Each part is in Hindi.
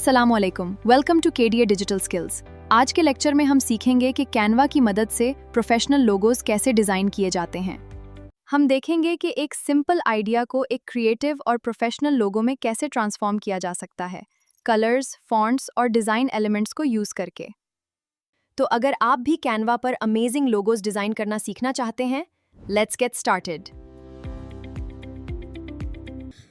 अस्सलामुअलैकुम, welcome to KDA digital skills. आज के लेक्चर में हम सीखेंगे कि कैनवा की मदद से प्रोफेशनल लोगोस कैसे डिज़ाइन किए जाते हैं। हम देखेंगे कि एक सिंपल आइडिया को एक क्रिएटिव और प्रोफेशनल लोगो में कैसे ट्रांसफॉर्म किया जा सकता है, कलर्स, फॉन्ट्स और डिज़ाइन एलिमेंट्स को यूज़ करके। तो अगर आप भी कैनवा पर अमेजिंग लोगोस डिज़ाइन करना सीखना चाहते हैं, लेट्स गेट स्टार्टेड।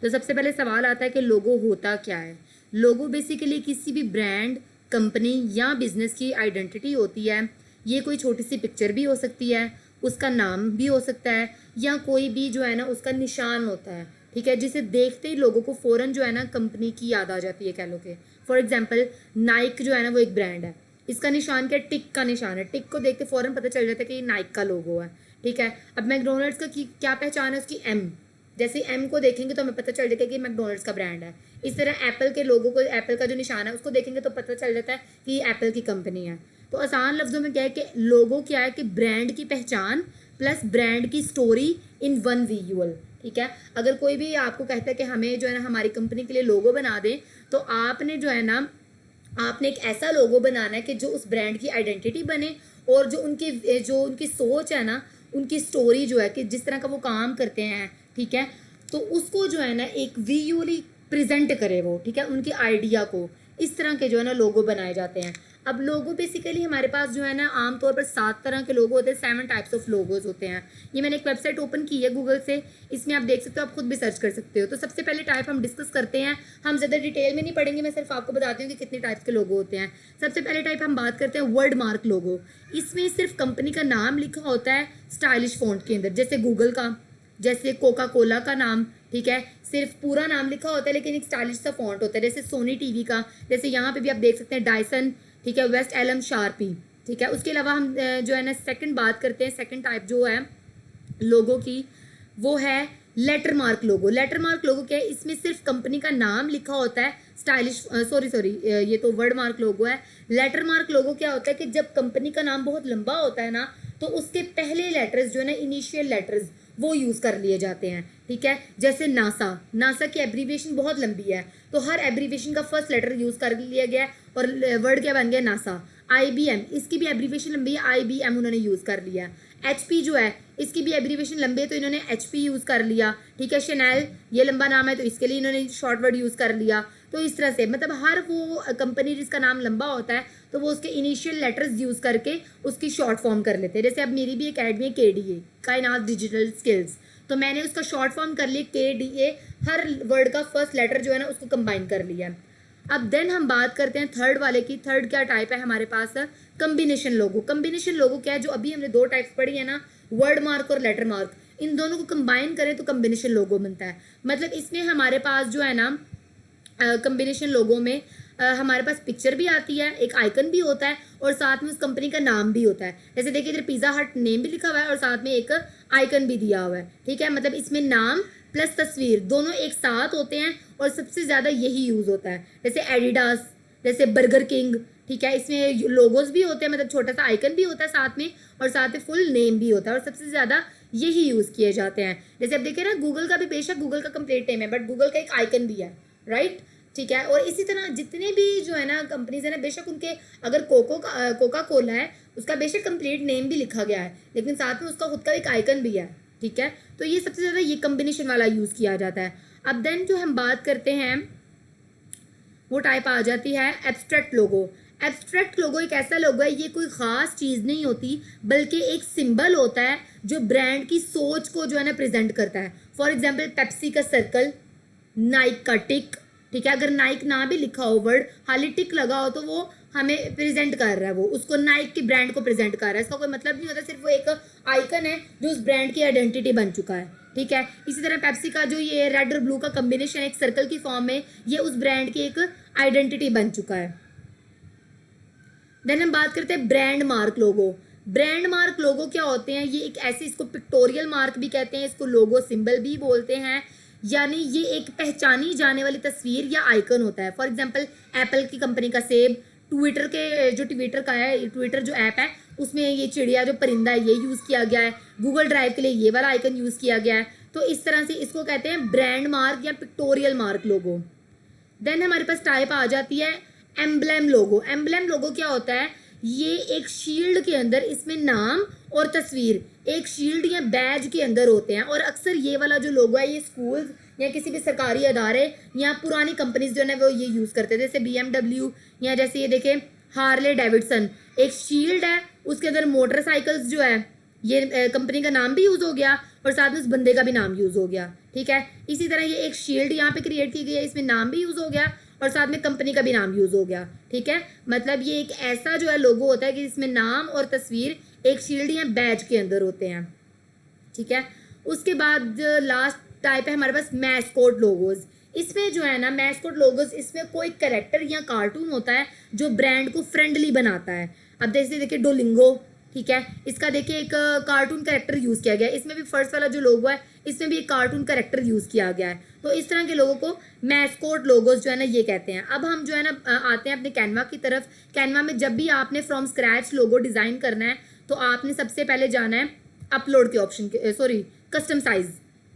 तो सबसे पहले सवाल आता है कि लोगो होता क्या है। लोगो बेसिकली किसी भी ब्रांड, कंपनी या बिजनेस की आइडेंटिटी होती है। ये कोई छोटी सी पिक्चर भी हो सकती है, उसका नाम भी हो सकता है, या कोई भी जो है ना उसका निशान होता है, ठीक है, जिसे देखते ही लोगों को फ़ौरन जो है ना कंपनी की याद आ जाती है। कह लो कि फॉर एग्जाम्पल नाइक जो है ना वो एक ब्रांड है, इसका निशान क्या है? टिक का निशान है। टिक को देखते फ़ौरन पता चल जाता है कि ये नाइक का लोगो है, ठीक है। अब मैकडोनल्ड्स का क्या पहचान है उसकी? एम। जैसे एम को देखेंगे तो हमें पता चल जाएगा कि मैकडोनल्ड्स का ब्रांड है। इस तरह एप्पल के लोगों को, एप्पल का जो निशान है उसको देखेंगे तो पता चल जाता है कि ये एप्पल की कंपनी है। तो आसान लफ्जों में क्या है कि लोगो क्या है कि ब्रांड की पहचान प्लस ब्रांड की स्टोरी इन वन विजुअल, ठीक है। अगर कोई भी आपको कहता है कि हमें जो है ना हमारी कंपनी के लिए लोगो बना दें, तो आपने जो है ना आपने एक ऐसा लोगो बनाना है कि जो उस ब्रांड की आइडेंटिटी बने, और जो उनकी सोच है ना, उनकी स्टोरी जो है कि जिस तरह का वो काम करते हैं, ठीक है, तो उसको जो है ना एक विजुअली प्रेजेंट करे वो, ठीक है, उनके आइडिया को। इस तरह के जो है ना लोगो बनाए जाते हैं। अब लोगो बेसिकली हमारे पास जो है ना आमतौर पर 7 तरह के लोगो होते हैं, 7 टाइप्स ऑफ लोगोज होते हैं। ये मैंने एक वेबसाइट ओपन की है गूगल से, इसमें आप देख सकते हो, आप खुद भी सर्च कर सकते हो। तो सबसे पहले टाइप हम डिस्कस करते हैं, हम ज़्यादा डिटेल में नहीं पढ़ेंगे, मैं सिर्फ आपको बताती हूँ कि कितने टाइप्स के लोगो होते हैं। सबसे पहले टाइप हम बात करते हैं वर्ड मार्क लोगो। इसमें सिर्फ कंपनी का नाम लिखा होता है स्टाइलिश फॉन्ट के अंदर, जैसे गूगल का, जैसे कोका कोला का नाम, ठीक है, सिर्फ पूरा नाम लिखा होता है लेकिन एक स्टाइलिश सा फॉन्ट होता है। जैसे सोनी टीवी का, जैसे यहाँ पे भी आप देख सकते हैं डायसन, ठीक है, वेस्ट एलम शार्पी, ठीक है। उसके अलावा हम जो है ना सेकंड बात करते हैं, सेकंड टाइप जो है लोगो की, वो है लेटर मार्क लोगो। लेटर मार्क लोगो क्या है? इसमें सिर्फ कंपनी का नाम लिखा होता है स्टाइलिश, सॉरी ये तो वर्ड मार्क लोगो है। लेटर मार्क लोगो क्या होता है कि जब कंपनी का नाम बहुत लंबा होता है ना, तो उसके पहले लेटर्स जो है ना, इनिशियल लेटर्स, वो यूज़ कर लिए जाते हैं, ठीक है। जैसे नासा, नासा की एब्रीविएशन बहुत लंबी है, तो हर एब्रीविएशन का फर्स्ट लेटर यूज़ कर लिया गया और वर्ड क्या बन गया? नासा। IBM, इसकी भी एब्रीविएशन लंबी है, IBM उन्होंने यूज़ कर लिया। HP जो है, इसकी भी एब्रीविएशन लंबी है, तो इन्होंने HP यूज़ कर लिया, ठीक है। शनैल, ये लंबा नाम है तो इसके लिए इन्होंने शॉर्ट वर्ड यूज़ कर लिया। तो इस तरह से मतलब हर वो कंपनी जिसका नाम लंबा होता है तो वो उसके इनिशियल लेटर्स यूज़ करके उसकी शॉर्ट फॉर्म कर लेते हैं। जैसे अब मेरी भी अकेडमी है KDA, कायनात डिजिटल स्किल्स, तो मैंने उसका शॉर्ट फॉर्म कर लिया KDA, हर वर्ड का फर्स्ट लेटर जो है ना उसको कंबाइन कर लिया। अब देन हम बात करते हैं थर्ड वाले की। थर्ड क्या टाइप है हमारे पास? कम्बिनेशन लोगो। कम्बिनेशन लोगो क्या है? जो अभी हमने 2 टाइप्स पढ़ी है ना, वर्ड मार्क और लेटर मार्क, इन दोनों को कंबाइन करें तो कम्बिनेशन लोगो बनता है। मतलब इसमें हमारे पास जो है ना कम्बिनेशन लोगो में हमारे पास पिक्चर भी आती है, एक आइकन भी होता है, और साथ में उस कंपनी का नाम भी होता है। जैसे देखिए इधर पिज़्ज़ा हट नेम भी लिखा हुआ है और साथ में एक आइकन भी दिया हुआ है, ठीक है। मतलब इसमें नाम प्लस तस्वीर दोनों एक साथ होते हैं और सबसे ज़्यादा यही यूज़ होता है। जैसे एडिडास, जैसे बर्गर किंग, ठीक है, इसमें लोगोज भी होते हैं, मतलब छोटा सा आइकन भी होता है साथ में, और साथ में फुल नेम भी होता है, और सबसे ज़्यादा यही यूज़ किए जाते हैं। जैसे अब देखिए ना, गूगल का भी बेशक गूगल का कंप्लीट नेम है, बट गूगल का एक आइकन भी है, राइट, ठीक है। और इसी तरह जितने भी जो है ना कंपनीज है ना, बेशक उनके अगर कोका कोला है, उसका बेशक कंप्लीट नेम भी लिखा गया है, लेकिन साथ में उसका खुद का एक आइकन भी है, ठीक है। तो ये सबसे ज़्यादा ये कम्बिनेशन वाला यूज़ किया जाता है। अब देन जो हम बात करते हैं वो टाइप आ जाती है एब्स्ट्रैक्ट लोगो। एब्स्ट्रैक्ट लोगो एक ऐसा लोगो है, ये कोई ख़ास चीज़ नहीं होती, बल्कि एक सिंबल होता है जो ब्रांड की सोच को जो है ना प्रेजेंट करता है। फॉर एग्जाम्पल पेप्सी का सर्कल, नाइक का टिक, ठीक है। अगर नाइक ना भी लिखा हो वर्ड, खाली टिक लगा हो, तो वो हमें प्रेजेंट कर रहा है, वो उसको नाइक की ब्रांड को प्रेजेंट कर रहा है। इसका कोई मतलब नहीं होता, सिर्फ वो एक आइकन है जो उस ब्रांड की आइडेंटिटी बन चुका है, ठीक है। इसी तरह पेप्सी का जो ये रेड और ब्लू का कम्बिनेशन एक सर्कल की फॉर्म में, ये उस ब्रांड की एक आइडेंटिटी बन चुका है। देन हम बात करते हैं ब्रांड मार्क लोगो। ब्रांड मार्क लोगो क्या होते हैं? ये एक ऐसी, इसको पिक्टोरियल मार्क भी कहते हैं, इसको लोगो सिंबल भी बोलते हैं। यानी ये एक पहचानी जाने वाली तस्वीर या आइकन होता है। फॉर एग्जांपल एप्पल की कंपनी का सेब, ट्विटर के जो ट्विटर का है, ट्विटर जो ऐप है उसमें ये चिड़िया जो परिंदा है ये यूज़ किया गया है। गूगल ड्राइव के लिए ये वाला आइकन यूज़ किया गया है। तो इस तरह से इसको कहते हैं ब्रांड मार्क या पिक्टोरियल मार्क लोगो। देन हमारे पास टाइप आ जाती है एम्ब्लेम लोगो। एम्ब्लेम लोगो क्या होता है, ये एक शील्ड के अंदर इसमें नाम और तस्वीर एक शील्ड या बैज के अंदर होते हैं, और अक्सर ये वाला जो लोगो है ये स्कूल्स या किसी भी सरकारी अदारे या पुरानी कंपनीज जो है वो ये यूज़ करते थे, जैसे BMW या जैसे ये देखें हार्ले डेविडसन, एक शील्ड है उसके अंदर मोटरसाइकिल्स जो है ये कंपनी का नाम भी यूज़ हो गया और साथ में उस बंदे का भी नाम यूज़ हो गया, ठीक है। इसी तरह ये एक शील्ड यहाँ पे क्रिएट की गई है, इसमें नाम भी यूज़ हो गया और साथ में कंपनी का भी नाम यूज़ हो गया, ठीक है। मतलब ये एक ऐसा जो है लोगो होता है कि जिसमें नाम और तस्वीर एक शील्ड या बैज के अंदर होते हैं, ठीक है। उसके बाद लास्ट टाइप है हमारे पास मैस्कोट लोगोज। इसमें जो है ना मैस्कोट लोगोज, इसमें कोई कैरेक्टर या कार्टून होता है जो ब्रांड को फ्रेंडली बनाता है। अब जैसे देखिए डोलिंगो, ठीक है, इसका देखिए एक कार्टून कैरेक्टर यूज़ किया गया है। इसमें भी फर्स्ट वाला जो लोगो है इसमें भी एक कार्टून कैरेक्टर यूज़ किया गया है। तो इस तरह के लोगों को मैस्कोट लोगोज जो है ना ये कहते हैं। अब हम जो है ना आते हैं अपने कैनवा की तरफ। कैनवा में जब भी आपने फ्रॉम स्क्रैच लोगो डिज़ाइन करना है तो आपने सबसे पहले जाना है अपलोड के ऑप्शन के, सॉरी कस्टम साइज,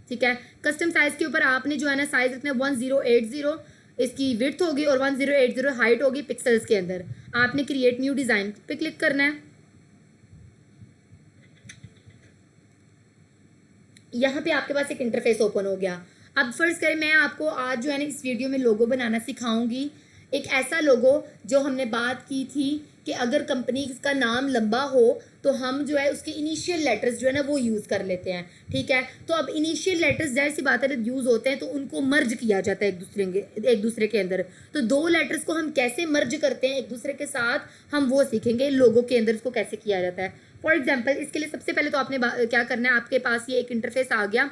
ठीक है। कस्टम साइज के ऊपर आपने जो है ना साइज रखना है 1080 इसकी विड्थ होगी और 1080 हाइट होगी पिक्सल्स के अंदर। आपने क्रिएट न्यू डिज़ाइन पे क्लिक करना है। यहाँ पे आपके पास एक इंटरफेस ओपन हो गया। अब फर्ज करें मैं आपको आज जो है ना इस वीडियो में लोगो बनाना सिखाऊंगी, एक ऐसा लोगो जो हमने बात की थी कि अगर कंपनी का नाम लंबा हो तो हम जो है उसके इनिशियल लेटर्स जो है ना वो यूज़ कर लेते हैं, ठीक है। तो अब इनिशियल लेटर्स जाहिर सी बात है जब यूज़ होते हैं तो उनको मर्ज किया जाता है एक दूसरे के अंदर। तो दो लेटर्स को हम कैसे मर्ज करते हैं एक दूसरे के साथ, हम वो सीखेंगे लोगो के अंदर उसको कैसे किया जाता है। फॉर एग्जाम्पल इसके लिए सबसे पहले तो आपने क्या करना है, आपके पास ये एक इंटरफेस आ गया,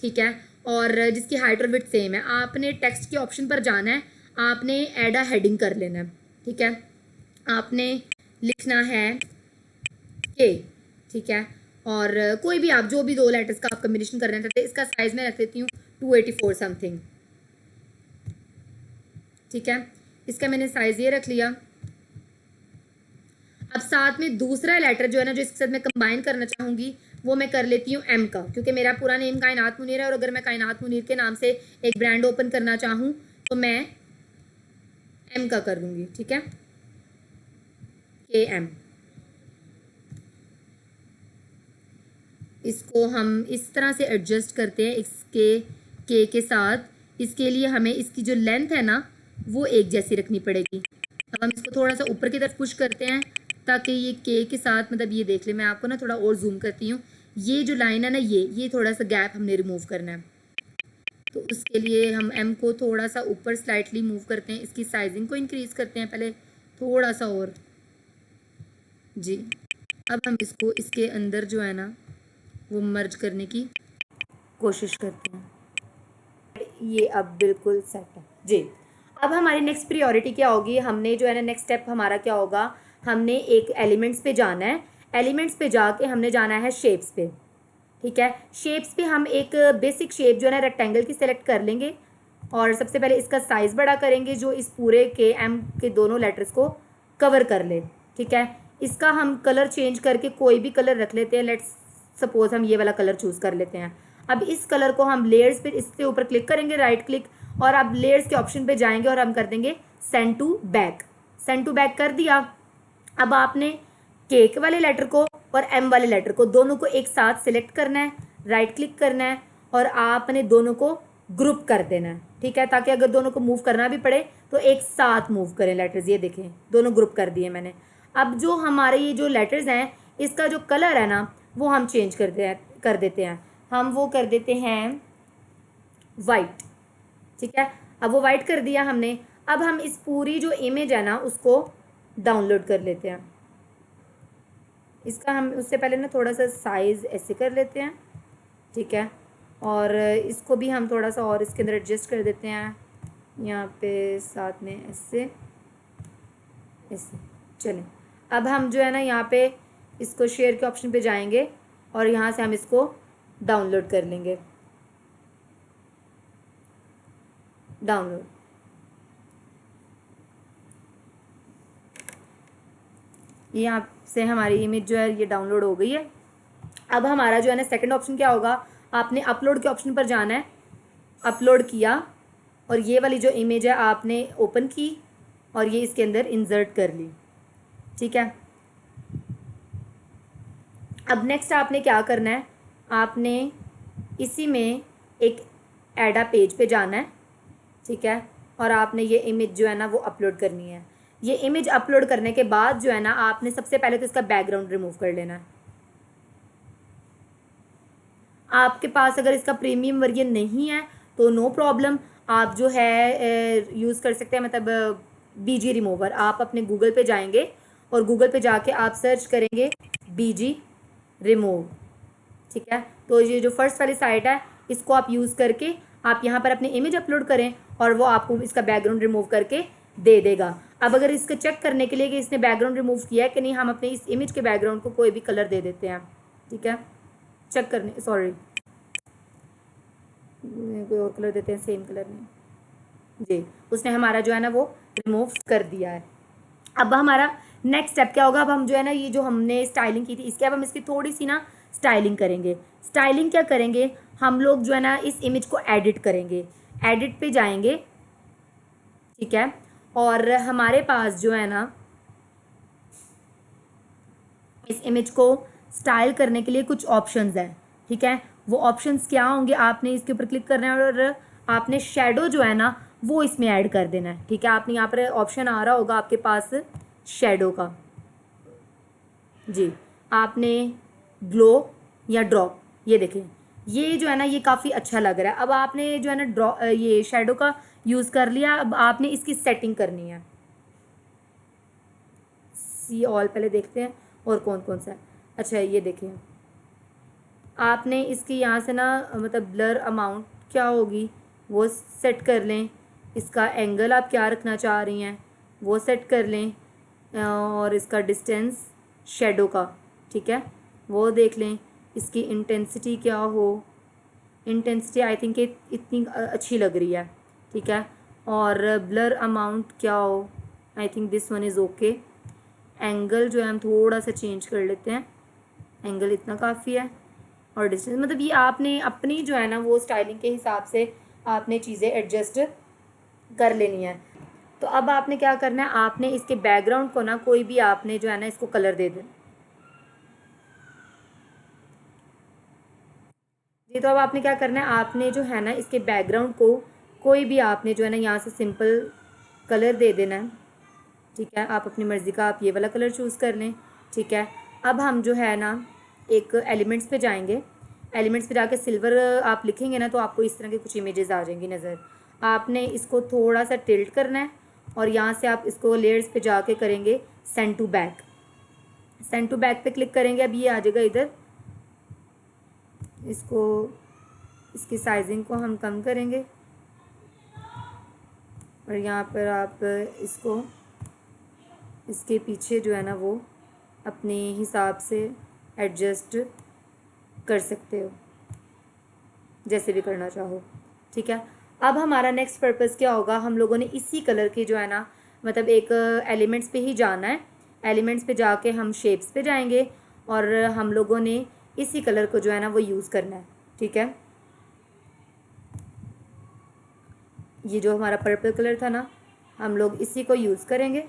ठीक है, और जिसकी हाइट और विड्थ सेम है। आपने टेक्स्ट के ऑप्शन पर जाना है, आपने ऐड अ हेडिंग कर लेना है, ठीक है। आपने लिखना है के, ठीक है, और कोई भी आप जो भी दो लेटर्स का आप कम्बिनेशन करना चाहते हैं। इसका साइज मैं रख देती हूँ 284 समथिंग, ठीक है। इसका मैंने साइज ये रख लिया। अब साथ में दूसरा लेटर जो है ना जो इसके साथ मैं कंबाइन करना चाहूँगी वो मैं कर लेती हूँ एम का, क्योंकि मेरा पूरा नेम कायनात मुनीर है और अगर मैं कायनात मुनीर के नाम से एक ब्रांड ओपन करना चाहूँ तो मैं एम का कर लूँगी, ठीक है, KM। इसको हम इस तरह से एडजस्ट करते हैं इसके के साथ। इसके लिए हमें इसकी जो लेंथ है ना वो एक जैसी रखनी पड़ेगी। अब हम इसको थोड़ा सा ऊपर की तरफ पुश करते हैं ताकि ये के साथ, मतलब ये देख ले, मैं आपको ना थोड़ा और जूम करती हूँ। ये जो लाइन है ना ये थोड़ा सा गैप हमने रिमूव करना है, तो उसके लिए हम एम को थोड़ा सा ऊपर स्लाइटली मूव करते हैं। इसकी साइजिंग को इंक्रीज़ करते हैं पहले थोड़ा सा और जी। अब हम इसको इसके अंदर जो है ना वो मर्ज करने की कोशिश करते हैं। ये अब बिल्कुल सेट है जी। अब हमारी नेक्स्ट प्रायोरिटी क्या होगी, हमने जो है ना नेक्स्ट स्टेप हमारा क्या होगा, हमने एक एलिमेंट्स पे जाना है। एलिमेंट्स पे जाके हमने जाना है शेप्स पे, ठीक है। शेप्स पे हम एक बेसिक शेप जो है ना रेक्टेंगल की सेलेक्ट कर लेंगे और सबसे पहले इसका साइज़ बड़ा करेंगे जो इस पूरे KM के दोनों लेटर्स को कवर कर ले, ठीक है। इसका हम कलर चेंज करके कोई भी कलर रख लेते हैं। लेट्स सपोज हम ये वाला कलर चूज़ कर लेते हैं। अब इस कलर को हम लेयर्स पे इसके ऊपर क्लिक करेंगे, राइट क्लिक, और अब लेयर्स के ऑप्शन पे जाएंगे और हम कर देंगे send to back. Send to back कर दिया। अब आपने केक वाले लेटर को और एम वाले लेटर को दोनों को एक साथ सिलेक्ट करना है, राइट क्लिक करना है और आपने दोनों को ग्रुप कर देना है, ठीक है, ताकि अगर दोनों को मूव करना भी पड़े तो एक साथ मूव करें लेटर्स। ये देखें दोनों ग्रुप कर दिए मैंने। अब जो हमारे ये जो लेटर्स हैं इसका जो कलर है ना वो हम चेंज कर देते हैं। हम वो कर देते हैं वाइट, ठीक है। अब वो वाइट कर दिया हमने। अब हम इस पूरी जो इमेज है ना उसको डाउनलोड कर लेते हैं। इसका हम उससे पहले ना थोड़ा सा साइज़ ऐसे कर लेते हैं, ठीक है, और इसको भी हम थोड़ा सा और इसके अंदर एडजस्ट कर देते हैं यहाँ पे साथ में ऐसे ऐसे। चलें अब हम जो है ना यहाँ पे इसको शेयर के ऑप्शन पे जाएंगे और यहाँ से हम इसको डाउनलोड कर लेंगे। डाउनलोड, यहाँ से हमारी इमेज जो है ये डाउनलोड हो गई है। अब हमारा जो है ना सेकंड ऑप्शन क्या होगा, आपने अपलोड के ऑप्शन पर जाना है। अपलोड किया, और ये वाली जो इमेज है आपने ओपन की और ये इसके अंदर इंसर्ट कर ली, ठीक है। अब नेक्स्ट आपने क्या करना है, आपने इसी में एक एडा पेज पे जाना है, ठीक है, और आपने ये इमेज जो है ना वो अपलोड करनी है। ये इमेज अपलोड करने के बाद जो है ना आपने सबसे पहले तो इसका बैकग्राउंड रिमूव कर लेना है। आपके पास अगर इसका प्रीमियम वर्जन नहीं है तो नो प्रॉब्लम, आप जो है यूज़ कर सकते हैं, मतलब बीजी रिमूवर। आप अपने गूगल पे जाएंगे और गूगल पे जाके आप सर्च करेंगे बीजी रिमूव, ठीक है। तो ये जो फर्स्ट वाली साइट है इसको आप यूज़ करके आप यहाँ पर अपनी इमेज अपलोड करें और वो आपको इसका बैकग्राउंड रिमूव करके दे देगा। अब अगर इसको चेक करने के लिए कि इसने बैकग्राउंड रिमूव किया है कि नहीं, हम अपने इस इमेज के बैकग्राउंड को कोई भी कलर दे देते हैं, ठीक है। चेक करने, सॉरी कोई और कलर देते हैं, सेम कलर में जी, उसने हमारा जो है ना वो रिमूव कर दिया है। अब हमारा नेक्स्ट स्टेप क्या होगा, अब हम जो है ना ये जो हमने स्टाइलिंग की थी इसके अब हम इसकी थोड़ी सी ना स्टाइलिंग करेंगे। स्टाइलिंग क्या करेंगे, हम लोग जो है ना इस इमेज को एडिट करेंगे। एडिट पे जाएंगे, ठीक है, और हमारे पास जो है ना इस इमेज को स्टाइल करने के लिए कुछ ऑप्शंस हैं, ठीक है। वो ऑप्शंस क्या होंगे, आपने इसके ऊपर क्लिक करना है और आपने शेडो जो है ना वो इसमें ऐड कर देना है, ठीक है। आपने यहाँ पर ऑप्शन आ रहा होगा आपके पास शेडो का, जी, आपने ग्लो या ड्रॉप, ये देखें ये जो है ना ये काफ़ी अच्छा लग रहा है। अब आपने जो है ना ये शेडो का यूज़ कर लिया, अब आपने इसकी सेटिंग करनी है। सी ऑल पहले देखते हैं और कौन कौन सा है। अच्छा ये देखें, आपने इसकी यहाँ से ना मतलब ब्लर अमाउंट क्या होगी वो सेट कर लें, इसका एंगल आप क्या रखना चाह रही हैं वो सेट कर लें, और इसका डिस्टेंस शेडो का, ठीक है, वो देख लें। इसकी इंटेंसिटी क्या हो, इंटेंसिटी आई थिंक इतनी अच्छी लग रही है, ठीक है। और ब्लर अमाउंट क्या हो, I think this one is okay. Angle जो है हम थोड़ा सा चेंज कर लेते हैं, एंगल इतना काफ़ी है। और डिस्टेंस, मतलब ये आपने अपनी जो है ना वो स्टाइलिंग के हिसाब से आपने चीज़ें एडजस्ट कर लेनी है। तो अब आपने क्या करना है, आपने इसके बैकग्राउंड को ना कोई भी आपने जो है ना इसको कलर दे देना जी। तो अब आपने क्या करना है, आपने जो है ना इसके बैकग्राउंड को कोई भी आपने जो है ना यहाँ से सिंपल कलर दे देना है, ठीक है। आप अपनी मर्ज़ी का आप ये वाला कलर चूज़ कर लें, ठीक है। अब हम जो है ना एक एलिमेंट्स पे जाएंगे, एलिमेंट्स पे जाके सिल्वर आप लिखेंगे ना तो आपको इस तरह की कुछ इमेजेस आ जाएंगी नज़र। आपने इसको थोड़ा सा टिल्ट करना है और यहाँ से आप इसको लेयर्स पे जाके करेंगे send to back. Send to back पे क्लिक करेंगे, अब ये आ जाएगा इधर। इसको इसकी साइजिंग को हम कम करेंगे और यहाँ पर आप इसको इसके पीछे जो है ना वो अपने हिसाब से एडजस्ट कर सकते हो, जैसे भी करना चाहो, ठीक है। अब हमारा नेक्स्ट पर्पस क्या होगा, हम लोगों ने इसी कलर की जो है ना मतलब एक एलिमेंट्स पे ही जाना है। एलिमेंट्स पे जाके हम शेप्स पे जाएंगे और हम लोगों ने इसी कलर को जो है ना वो यूज़ करना है, ठीक है। ये जो हमारा पर्पल कलर था ना हम लोग इसी को यूज़ करेंगे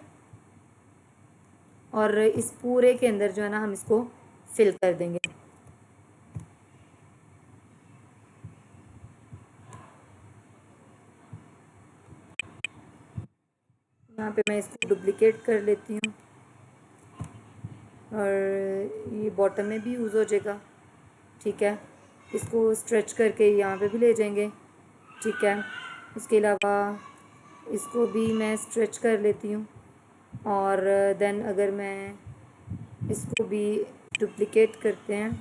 और इस पूरे के अंदर जो है ना हम इसको फिल कर देंगे। यहाँ पे मैं इसको डुप्लिकेट कर लेती हूँ और ये बॉटम में भी यूज़ हो जाएगा, ठीक है। इसको स्ट्रेच करके यहाँ पे भी ले जाएंगे, ठीक है। उसके अलावा इसको भी मैं स्ट्रेच कर लेती हूँ और देन अगर मैं इसको भी डुप्लिकेट करते हैं,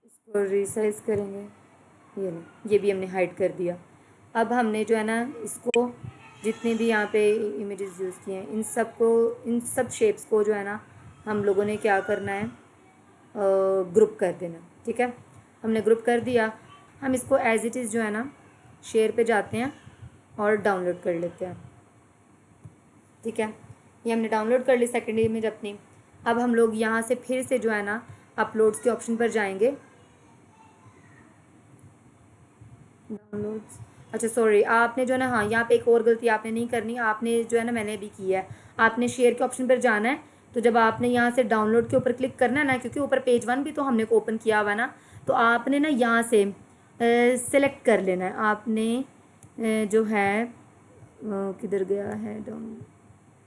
इसको रीसाइज करेंगे, ये नहीं, ये भी हमने हाइड कर दिया। अब हमने जो है ना इसको जितने भी यहाँ पे इमेजेस यूज़ किए हैं इन सब शेप्स को जो है ना हम लोगों ने क्या करना है, ग्रुप कर देना, ठीक है। हमने ग्रुप कर दिया, हम इसको एज इट इज़ जो है ना शेयर पे जाते हैं और डाउनलोड कर लेते हैं, ठीक है। ये हमने डाउनलोड कर ली सेकेंड इमेज अपनी। अब हम लोग यहाँ से फिर से जो है ना अपलोड्स के ऑप्शन पर जाएंगे डाउनलोड्स, अच्छा सॉरी, आपने जो है ना, हाँ यहाँ पे एक और गलती आपने नहीं करनी, आपने जो है ना, मैंने भी की है, आपने शेयर के ऑप्शन पर जाना है। तो जब आपने यहाँ से डाउनलोड के ऊपर क्लिक करना है ना, क्योंकि ऊपर पेज 1 भी तो हमने ओपन किया हुआ है ना, तो आपने ना यहाँ से सेलेक्ट कर लेना है आपने, जो है किधर गया है डाउन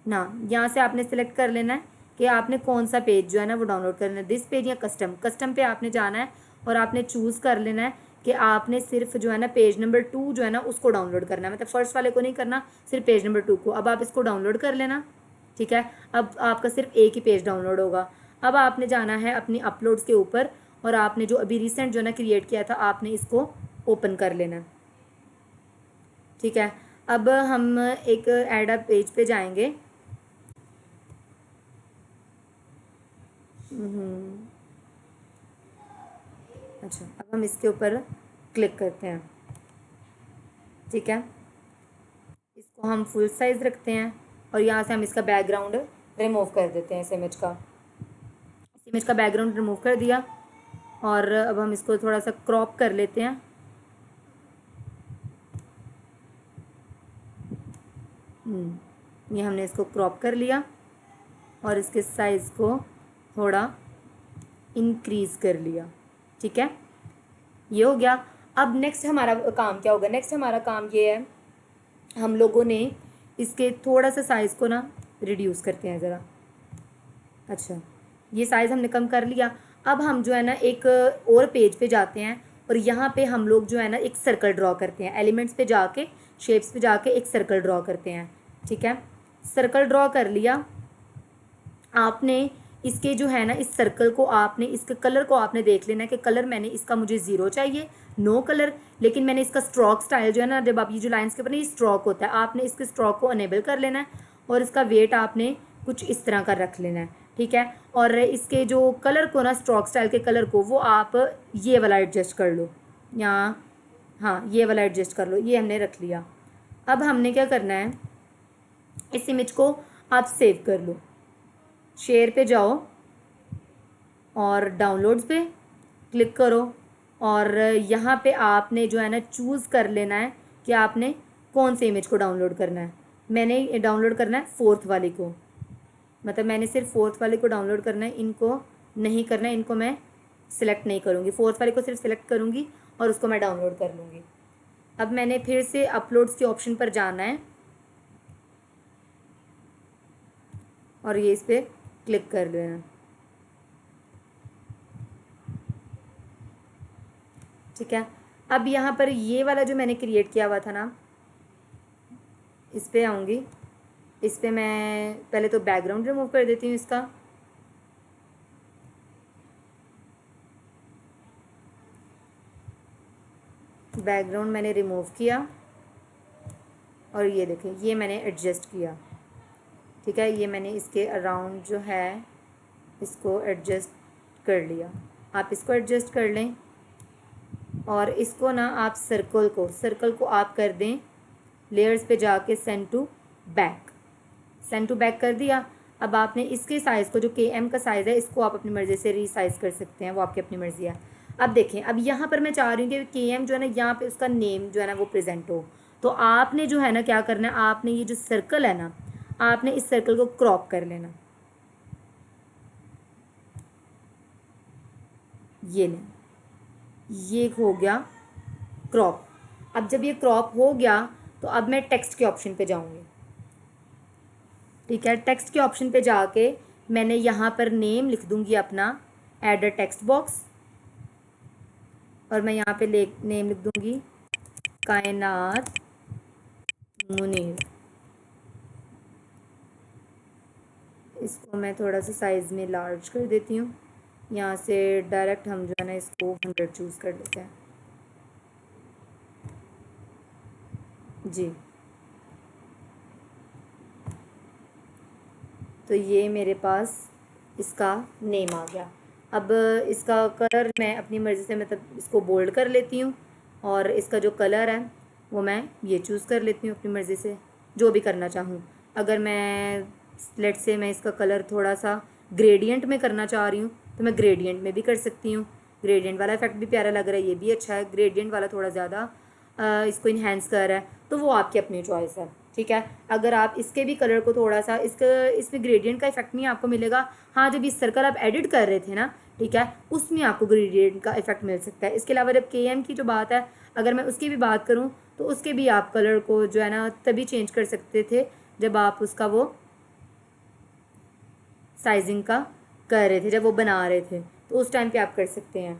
ना, यहाँ से आपने सेलेक्ट कर लेना है कि आपने कौन सा पेज जो है ना वो डाउनलोड करना है, दिस पेज या कस्टम। कस्टम पे आपने जाना है और आपने चूज़ कर लेना है कि आपने सिर्फ जो है ना पेज नंबर 2 जो है ना उसको डाउनलोड करना है, मतलब फर्स्ट वाले को नहीं करना, सिर्फ पेज नंबर 2 को। अब आप इसको डाउनलोड कर लेना, ठीक है। अब आपका सिर्फ एक ही पेज डाउनलोड होगा। अब आपने जाना है अपनी अपलोड्स के ऊपर और आपने जो अभी रिसेंट जो है ना क्रिएट किया था, आपने इसको ओपन कर लेना, ठीक है। अब हम एक ऐड अ पेज पे जाएंगे। अच्छा, अब हम इसके ऊपर क्लिक करते हैं, ठीक है। इसको हम फुल साइज़ रखते हैं और यहाँ से हम इसका बैकग्राउंड रिमूव कर देते हैं, इस इमेज का बैकग्राउंड रिमूव कर दिया। और अब हम इसको थोड़ा सा क्रॉप कर लेते हैं। ये हमने इसको क्रॉप कर लिया और इसके साइज़ को थोड़ा इंक्रीज़ कर लिया, ठीक है। ये हो गया। अब नेक्स्ट हमारा काम क्या होगा? नेक्स्ट हमारा काम ये है, हम लोगों ने इसके थोड़ा सा साइज़ को ना रिड्यूस करते हैं ज़रा। अच्छा, ये साइज़ हमने कम कर लिया। अब हम जो है ना एक और पेज पे जाते हैं और यहाँ पे हम लोग जो है ना एक सर्कल ड्रॉ करते हैं। एलिमेंट्स पे जाके, शेप्स पे जाके एक सर्कल ड्रॉ करते हैं, ठीक है। सर्कल ड्रॉ कर लिया आपने। इसके जो है ना इस सर्कल को आपने, इसके कलर को आपने देख लेना है कि कलर मैंने इसका, मुझे 0 चाहिए, नो कलर। लेकिन मैंने इसका स्ट्रोक स्टाइल जो है ना, जब आप ये जो लाइंस के ऊपर ना ये स्ट्रोक होता है, आपने इसके स्ट्रोक को अनेबल कर लेना है और इसका वेट आपने कुछ इस तरह का रख लेना है, ठीक है। और इसके जो कलर को ना, स्ट्रोक स्टाइल के कलर को, वो आप ये वाला एडजस्ट कर लो, यहाँ, हाँ ये वाला एडजस्ट कर लो। ये हमने रख लिया। अब हमने क्या करना है, इस इमेज को आप सेव कर लो, शेयर पे जाओ और डाउनलोड्स पे क्लिक करो और यहाँ पे आपने जो है ना चूज़ कर लेना है कि आपने कौन से इमेज को डाउनलोड करना है। मैंने डाउनलोड करना है 4th वाले को, मतलब मैंने सिर्फ 4th वाले को डाउनलोड करना है, इनको नहीं करना है, इनको मैं सिलेक्ट नहीं करूँगी। 4th वाले को सिर्फ सिलेक्ट करूँगी और उसको मैं डाउनलोड कर लूँगी। अब मैंने फिर से अपलोड्स के ऑप्शन पर जाना है और ये इस पर क्लिक कर लेना, ठीक है। अब यहाँ पर ये वाला जो मैंने क्रिएट किया हुआ था ना, इस पर आऊँगी। इस पर मैं पहले तो बैकग्राउंड रिमूव कर देती हूँ इसका। बैकग्राउंड मैंने रिमूव किया और ये देखें, ये मैंने एडजस्ट किया, ठीक है। ये मैंने इसके अराउंड जो है इसको एडजस्ट कर लिया। आप इसको एडजस्ट कर लें और इसको ना आप सर्कल को आप कर दें लेयर्स पे जाके सेंड टू बैक कर दिया। अब आपने इसके साइज़ को, जो KM का साइज़ है, इसको आप अपनी मर्ज़ी से रीसाइज़ कर सकते हैं, वो आपकी अपनी मर्ज़ी है। अब देखें, अब यहाँ पर मैं चाह रही हूँ कि KM जो है ना, यहाँ पे उसका नेम जो है ना वो प्रेजेंट हो। तो आपने जो है ना क्या करना है, आपने ये जो सर्कल है ना, आपने इस सर्कल को क्रॉप कर लेना, ये लें, ये हो गया क्रॉप। अब जब ये क्रॉप हो गया तो अब मैं टेक्स्ट के ऑप्शन पे जाऊँगी, ठीक है। टेक्स्ट के ऑप्शन पे जाके मैंने यहाँ पर नेम लिख दूँगी अपना, ऐड अ टेक्स्ट बॉक्स, और मैं यहाँ पे नेम लिख दूँगी कायनात मुनीर। इसको मैं थोड़ा सा साइज़ में लार्ज कर देती हूँ। यहाँ से डायरेक्ट हम जो है ना इसको 100 चूज़ कर लेते हैं जी। तो ये मेरे पास इसका नेम आ गया। अब इसका कलर मैं अपनी मर्ज़ी से, मतलब इसको बोल्ड कर लेती हूँ और इसका जो कलर है वो मैं ये चूज़ कर लेती हूँ अपनी मर्ज़ी से, जो भी करना चाहूँ। अगर मैं लेट से मैं इसका कलर थोड़ा सा ग्रेडियंट में करना चाह रही हूँ तो मैं ग्रेडियंट में भी कर सकती हूँ। ग्रेडियंट वाला इफेक्ट भी प्यारा लग रहा है, ये भी अच्छा है। ग्रेडियंट वाला थोड़ा ज़्यादा इसको इन्हेंस कर रहा है, तो वो आपकी अपनी चॉइस है, ठीक है। अगर आप इसके भी कलर को थोड़ा सा इसमें ग्रेडियंट का इफेक्ट नहीं आपको मिलेगा, हाँ जब ये सर्कल आप एडिट कर रहे थे ना, ठीक है, उसमें आपको ग्रेडियंट का इफेक्ट मिल सकता है। इसके अलावा जब KM की जो बात है, अगर मैं उसकी भी बात करूँ तो उसके भी आप कलर को जो है ना तभी चेंज कर सकते थे जब आप उसका वो साइजिंग का कर रहे थे, जब वो बना रहे थे, तो उस टाइम पे आप कर सकते हैं।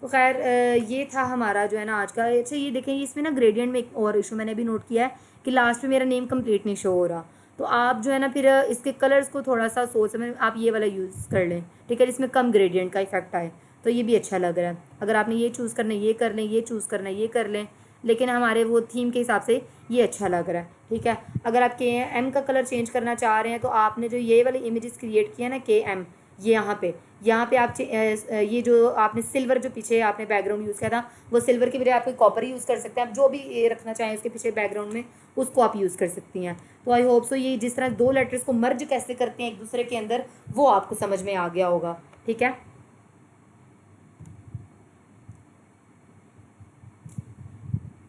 तो खैर ये था हमारा जो है ना आज का। अच्छा ये देखें, इसमें ना ग्रेडियंट में एक और इशू मैंने भी नोट किया है कि लास्ट में मेरा नेम कंप्लीट नहीं शो हो रहा। तो आप जो है ना फिर इसके कलर्स को थोड़ा सा सोच समझ आप ये वाला यूज़ कर लें, ठीक है, इसमें कम ग्रेडियंट का इफेक्ट आए, तो ये भी अच्छा लग रहा है। अगर आपने ये चूज़ करना है ये कर लें, ये चूज़ करना है ये कर लें, लेकिन हमारे वो थीम के हिसाब से ये अच्छा लग रहा है, ठीक है। अगर आप KM का कलर चेंज करना चाह रहे हैं तो आपने जो ये वाली इमेजेस क्रिएट किया ना KM, ये यहाँ पे आप ये जो आपने सिल्वर जो पीछे आपने बैकग्राउंड यूज़ किया था, वो सिल्वर की बजाय आप कोई कॉपर यूज़ कर सकते हैं। आप जो भी ये रखना चाहें उसके पीछे बैकग्राउंड में, उसको आप यूज़ कर सकती हैं। तो आई होप सो ये जिस तरह दो लेटर्स को मर्ज कैसे करते हैं एक दूसरे के अंदर, वो आपको समझ में आ गया होगा, ठीक है।